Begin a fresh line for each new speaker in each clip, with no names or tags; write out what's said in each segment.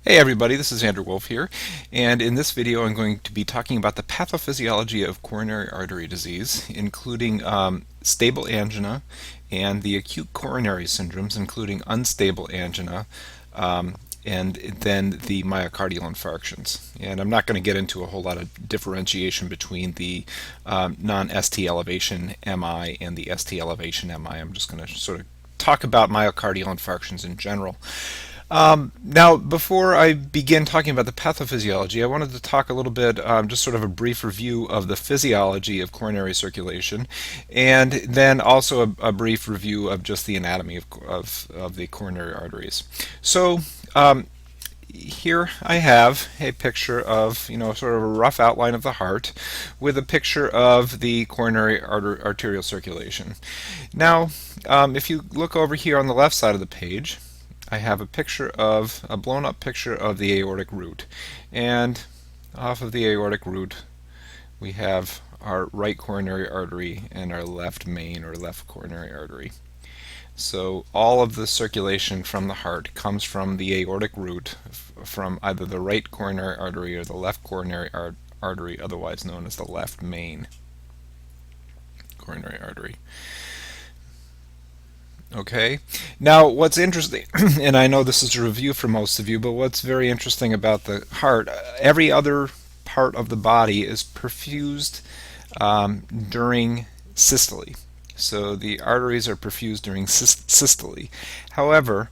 Hey everybody, this is Andrew Wolf here, and in this video I'm going to be talking about the pathophysiology of coronary artery disease, including stable angina and the acute coronary syndromes, including unstable angina, and then the myocardial infarctions. And I'm not going to get into a whole lot of differentiation between the non-ST elevation MI and the ST elevation MI. I'm just going to sort of talk about myocardial infarctions in general. Now, before I begin talking about the pathophysiology, I wanted to talk a little bit, just sort of a brief review of the physiology of coronary circulation, and then also a brief review of just the anatomy of the coronary arteries. So, here I have a picture of, sort of a rough outline of the heart with a picture of the coronary arterial circulation. Now, if you look over here on the left side of the page, I have a blown up picture of the aortic root, and off of the aortic root we have our right coronary artery and our left main or left coronary artery. So all of the circulation from the heart comes from the aortic root, from either the right coronary artery or the left coronary artery, otherwise known as the left main coronary artery. Okay, now what's interesting, and I know this is a review for most of you, but what's very interesting about the heart, every other part of the body is perfused during systole. So the arteries are perfused during systole. However,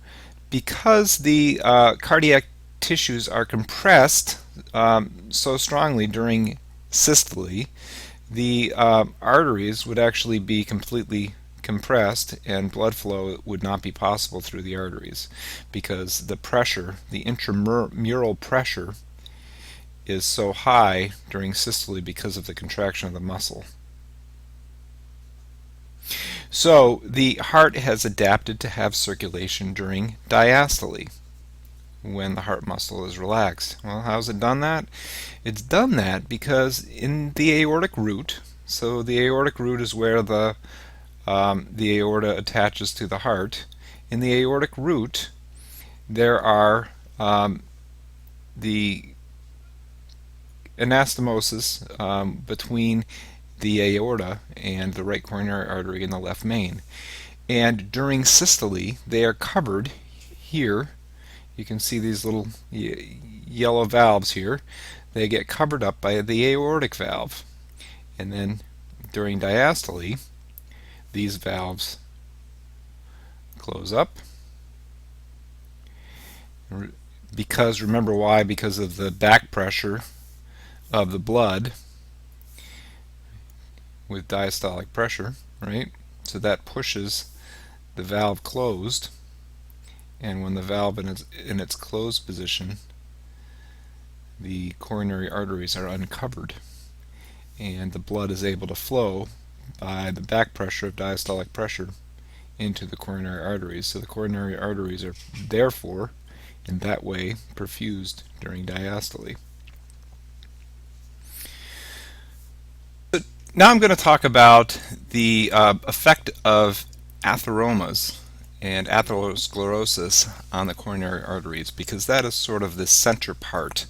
because the cardiac tissues are compressed so strongly during systole, the arteries would actually be completely compressed and blood flow would not be possible through the arteries because the pressure, the intramural pressure, is so high during systole because of the contraction of the muscle. So the heart has adapted to have circulation during diastole, when the heart muscle is relaxed. Well, how's it done that? It's done that because in the aortic root, so the aortic root is where the aorta attaches to the heart. In the aortic root, there are the anastomosis between the aorta and the right coronary artery and the left main. And during systole, they are covered here. You can see these little yellow valves here. They get covered up by the aortic valve. And then during diastole, these valves close up. Because, remember why? Because of the back pressure of the blood with diastolic pressure, right? So that pushes the valve closed, and when the valve in its closed position, the coronary arteries are uncovered, and the blood is able to flow by the back pressure of diastolic pressure into the coronary arteries. So the coronary arteries are therefore, in that way, perfused during diastole. Now I'm going to talk about the effect of atheromas and atherosclerosis on the coronary arteries, because that is sort of the center part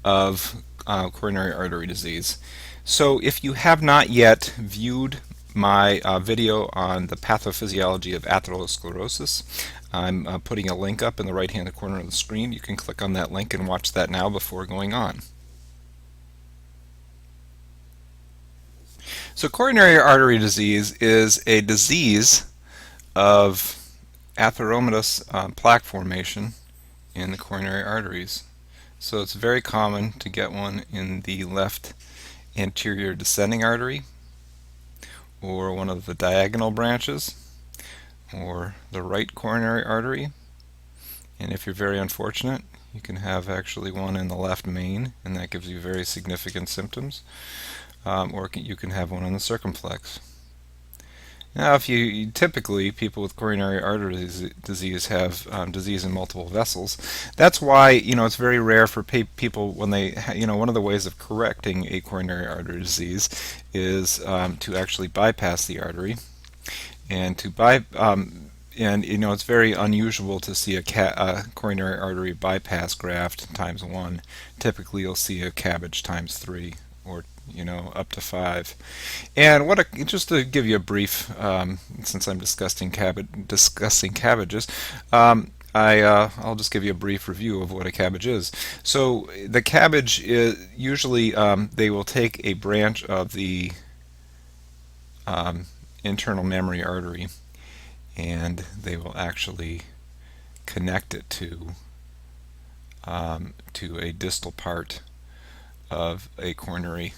of coronary artery disease. So if you have not yet viewed my video on the pathophysiology of atherosclerosis, I'm putting a link up in the right hand corner of the screen. You can click on that link and watch that now before going on. So coronary artery disease is a disease of atheromatous plaque formation in the coronary arteries. So it's very common to get one in the left anterior descending artery, or one of the diagonal branches, or the right coronary artery. And if you're very unfortunate, you can have actually one in the left main, and that gives you very significant symptoms. Or you can have one in the circumflex. Now, typically people with coronary artery disease have disease in multiple vessels. That's why it's very rare for people when they one of the ways of correcting a coronary artery disease is to actually bypass the artery, and and it's very unusual to see a coronary artery bypass graft times 1. Typically you'll see a CABG times 3, or up to 5. And just to give you a brief, since I'm discussing cabbages, I'll just give you a brief review of what a cabbage is. So the cabbage is usually they will take a branch of the internal mammary artery, and they will actually connect it to a distal part of a coronary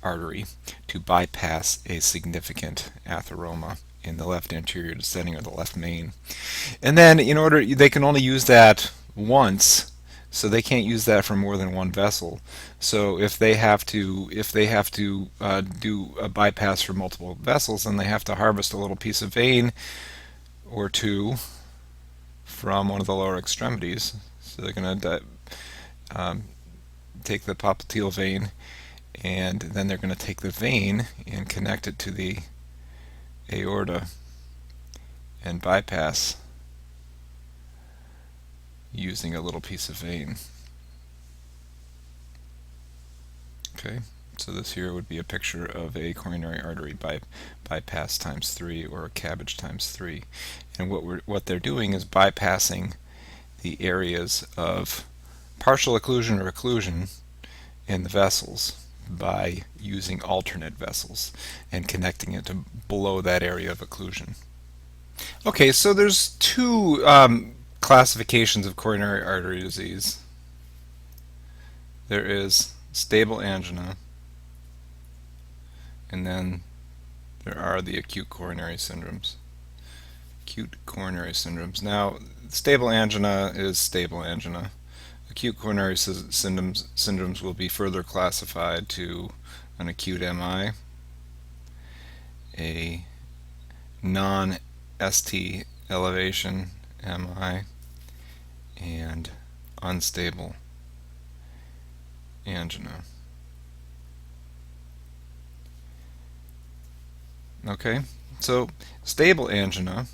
artery to bypass a significant atheroma in the left anterior descending or the left main. And then they can only use that once, so they can't use that for more than one vessel. So if they have to do a bypass for multiple vessels, then they have to harvest a little piece of vein or two from one of the lower extremities. So they're going to take the popliteal vein, and then they're going to take the vein and connect it to the aorta and bypass using a little piece of vein. Okay, so this here would be a picture of a coronary artery bypass times 3, or a cabbage times 3. And what they're doing is bypassing the areas of partial occlusion or occlusion in the vessels by using alternate vessels and connecting it to below that area of occlusion. Okay, so there's two classifications of coronary artery disease. There is stable angina, and then there are the acute coronary syndromes. Acute coronary syndromes. Now, stable angina is stable angina. Acute coronary syndromes will be further classified to an acute MI, a non-ST elevation MI, and unstable angina. Okay, so stable angina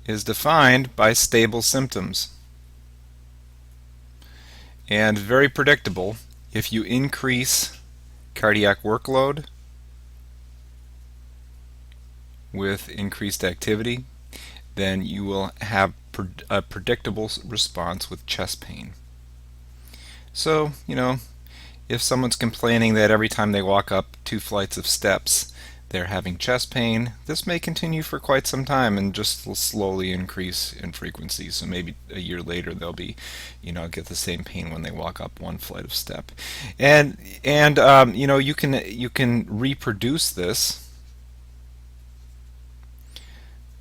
is defined by stable symptoms and very predictable. If you increase cardiac workload with increased activity, then you will have a predictable response with chest pain. So, if someone's complaining that every time they walk up 2 flights of steps they're having chest pain, this may continue for quite some time and just will slowly increase in frequency. So maybe a year later they'll be, get the same pain when they walk up 1 flight of step. And you can reproduce this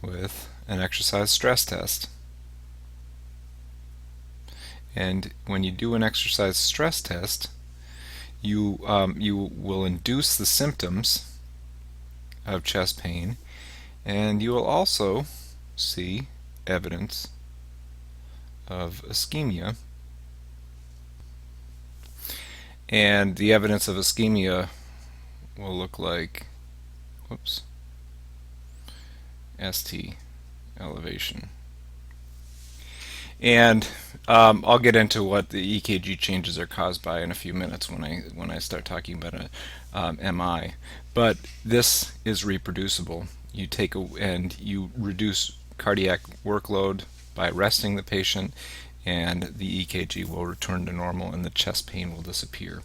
with an exercise stress test. And when you do an exercise stress test, you will induce the symptoms of chest pain, and you will also see evidence of ischemia. And the evidence of ischemia will look like, ST elevation. And I'll get into what the EKG changes are caused by in a few minutes when I start talking about a MI. But this is reproducible. You take and you reduce cardiac workload by resting the patient, and the EKG will return to normal and the chest pain will disappear.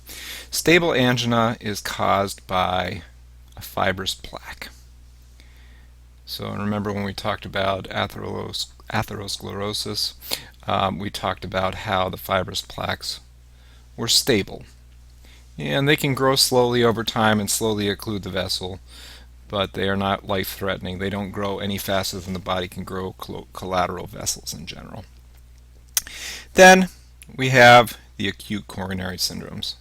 Stable angina is caused by a fibrous plaque. So remember when we talked about atherosclerosis, we talked about how the fibrous plaques were stable. And they can grow slowly over time and slowly occlude the vessel, but they are not life-threatening. They don't grow any faster than the body can grow collateral vessels in general. Then we have the acute coronary syndromes.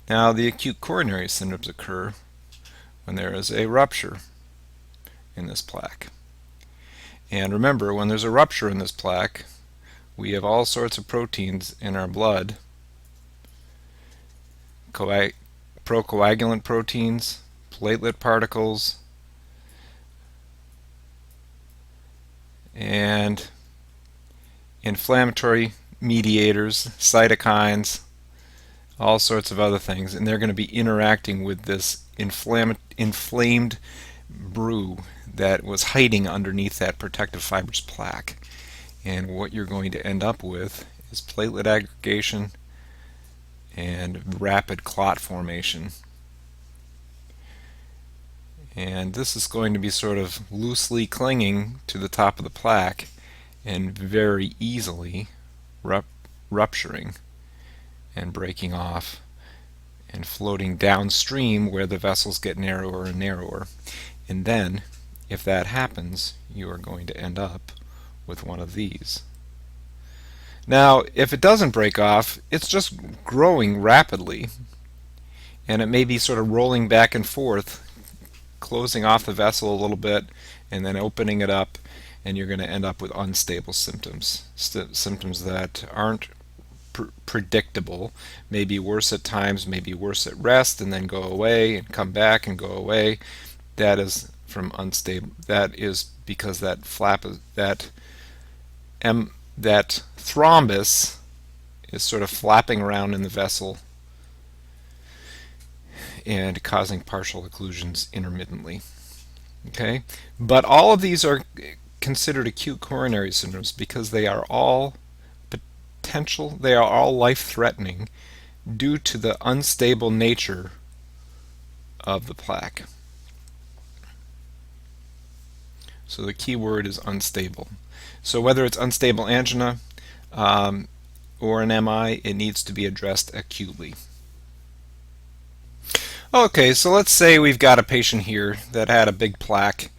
Now, the acute coronary syndromes occur when there is a rupture in this plaque. And remember, when there's a rupture in this plaque, we have all sorts of proteins in our blood, procoagulant proteins, platelet particles, and inflammatory mediators, cytokines, all sorts of other things, and they're going to be interacting with this inflamed brew that was hiding underneath that protective fibrous plaque. And what you're going to end up with is platelet aggregation and rapid clot formation. And this is going to be sort of loosely clinging to the top of the plaque and very easily rupturing and breaking off and floating downstream where the vessels get narrower and narrower. And then, if that happens, you are going to end up with one of these. Now, if it doesn't break off, it's just growing rapidly, and it may be sort of rolling back and forth, closing off the vessel a little bit and then opening it up, and you're going to end up with unstable symptoms, symptoms that aren't predictable, maybe worse at times, maybe worse at rest, and then go away and come back and go away. That is from unstable. That is because that thrombus is sort of flapping around in the vessel and causing partial occlusions intermittently. Okay, but all of these are considered acute coronary syndromes because they are all they are all life-threatening due to the unstable nature of the plaque. So the key word is unstable. So whether it's unstable angina or an MI, it needs to be addressed acutely. Okay, so let's say we've got a patient here that had a big plaque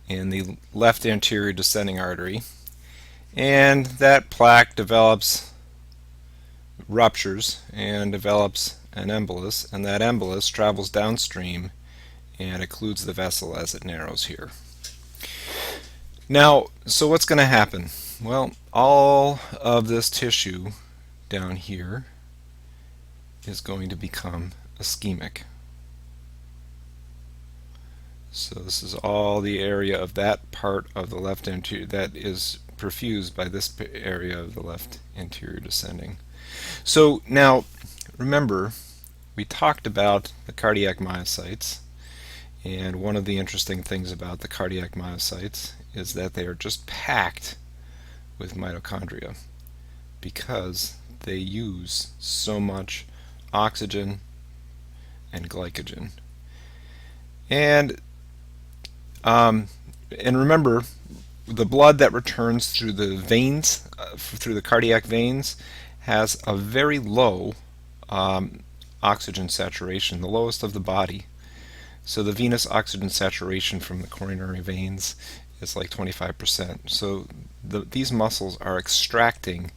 in the left anterior descending artery, and that plaque ruptures and develops an embolus, and that embolus travels downstream and occludes the vessel as it narrows here. Now, so what's going to happen? Well, all of this tissue down here is going to become ischemic. So this is all the area of that part of the left anterior that is perfused by this area of the left anterior descending. So now, remember, we talked about the cardiac myocytes, and one of the interesting things about the cardiac myocytes is that they are just packed with mitochondria because they use so much oxygen and glycogen. And remember, the blood that returns through the veins, through the cardiac veins, has a very low oxygen saturation, the lowest of the body. So the venous oxygen saturation from the coronary veins is like 25%. So these muscles are extracting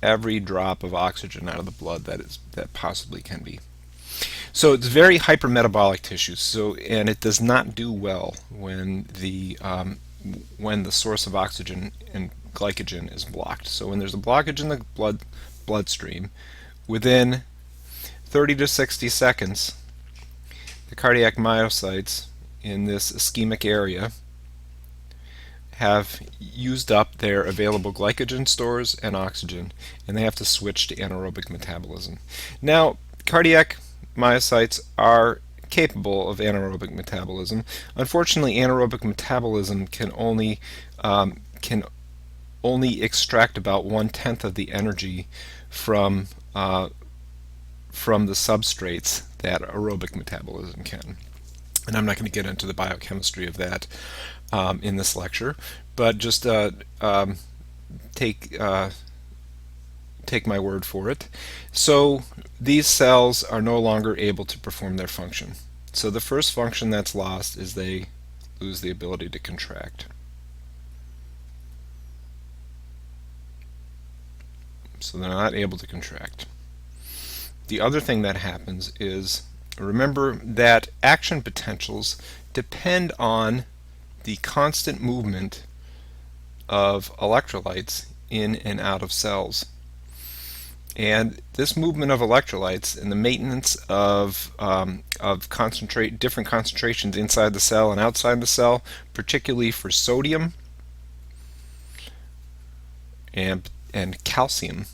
every drop of oxygen out of the blood that possibly can be. So it's very hypermetabolic tissue. So, and it does not do well when the source of oxygen and glycogen is blocked. So when there's a blockage in the bloodstream, within 30 to 60 seconds, the cardiac myocytes in this ischemic area have used up their available glycogen stores and oxygen, and they have to switch to anaerobic metabolism. Now, cardiac myocytes are capable of anaerobic metabolism. Unfortunately, anaerobic metabolism can only extract about 1/10 of the energy from the substrates that aerobic metabolism can. And I'm not going to get into the biochemistry of that in this lecture, but just take my word for it. So these cells are no longer able to perform their function. So the first function that's lost is they lose the ability to contract. So they're not able to contract. The other thing that happens is, remember that action potentials depend on the constant movement of electrolytes in and out of cells. And this movement of electrolytes and the maintenance of different concentrations inside the cell and outside the cell, particularly for sodium, and calcium.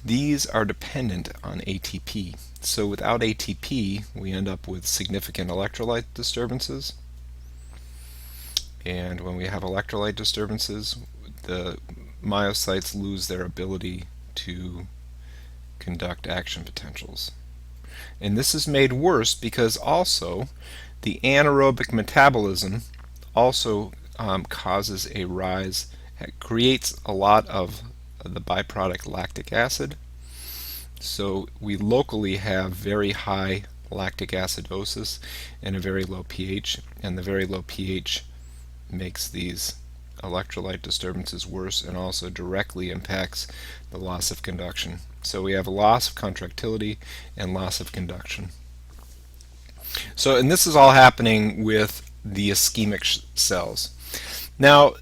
These are dependent on ATP. So without ATP, we end up with significant electrolyte disturbances. And when we have electrolyte disturbances, the myocytes lose their ability to conduct action potentials. And this is made worse because also the anaerobic metabolism also causes a rise, creates a lot of the byproduct lactic acid. So we locally have very high lactic acidosis and a very low pH, and the very low pH makes these electrolyte disturbances worse and also directly impacts the loss of conduction. So we have a loss of contractility and loss of conduction. So, and this is all happening with the ischemic cells. Now,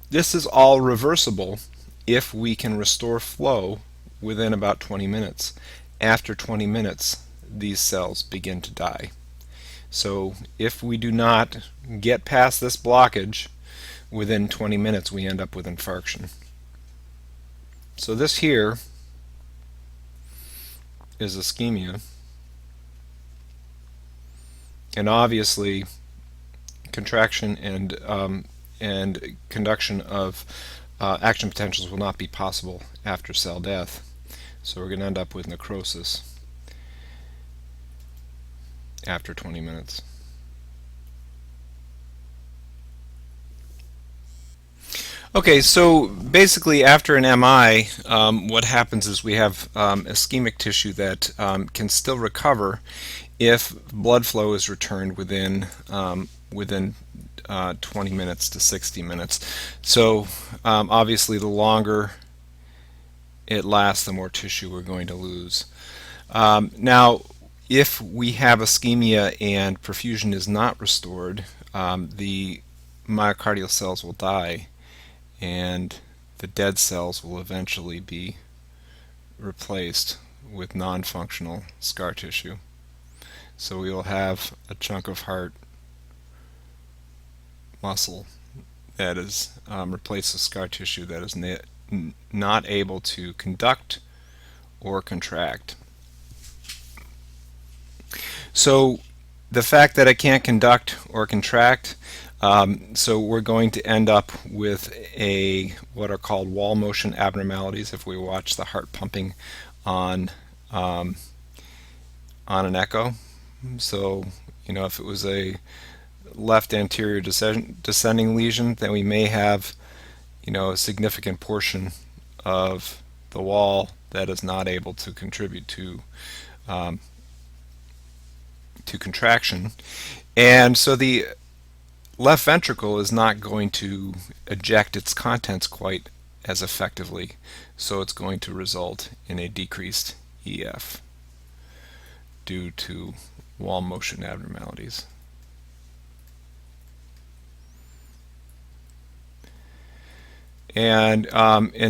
this is all reversible if we can restore flow within about 20 minutes. After 20 minutes, these cells begin to die. So if we do not get past this blockage, within 20 minutes we end up with infarction. So this here is ischemia, and obviously contraction and conduction of action potentials will not be possible after cell death. So we're going to end up with necrosis after 20 minutes. Okay, so basically after an MI, what happens is we have ischemic tissue that can still recover if blood flow is returned within 20 minutes to 60 minutes. So obviously the longer it lasts, the more tissue we're going to lose. Now, if we have ischemia and perfusion is not restored, the myocardial cells will die, and the dead cells will eventually be replaced with non-functional scar tissue. So we will have a chunk of heart muscle that is replaced with scar tissue that is not able to conduct or contract. So the fact that I can't conduct or contract, so we're going to end up with what are called wall motion abnormalities if we watch the heart pumping on an echo. So, if it was a left anterior descending lesion, then we may have, a significant portion of the wall that is not able to contribute to contraction. And so the left ventricle is not going to eject its contents quite as effectively, so it's going to result in a decreased EF due to wall motion abnormalities. And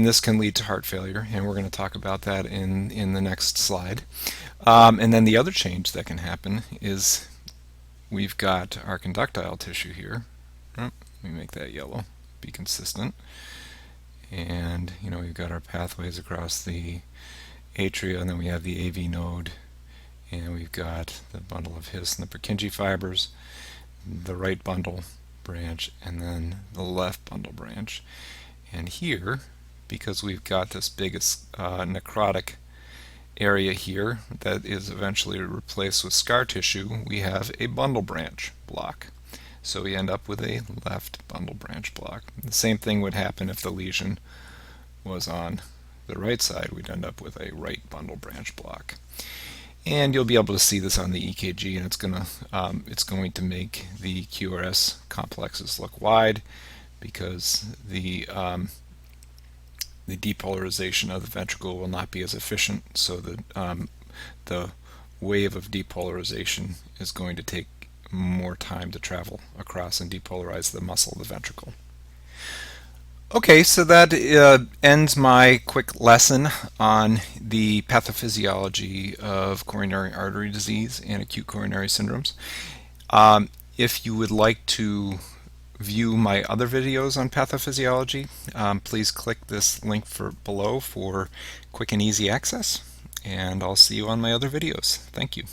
this can lead to heart failure, and we're going to talk about that in the next slide. And then the other change that can happen is we've got our conductile tissue here. Let me make that yellow, be consistent. And we've got our pathways across the atria, and then we have the AV node, and we've got the bundle of His and the Purkinje fibers, the right bundle branch, and then the left bundle branch. And here, because we've got this biggest necrotic area here that is eventually replaced with scar tissue, we have a bundle branch block. So we end up with a left bundle branch block. The same thing would happen if the lesion was on the right side. We'd end up with a right bundle branch block. And you'll be able to see this on the EKG, and it's going to make the QRS complexes look wide, because the depolarization of the ventricle will not be as efficient, so the wave of depolarization is going to take more time to travel across and depolarize the muscle of the ventricle. Okay, so that ends my quick lesson on the pathophysiology of coronary artery disease and acute coronary syndromes. If you would like to view my other videos on pathophysiology, please click this link below for quick and easy access, and I'll see you on my other videos. Thank you.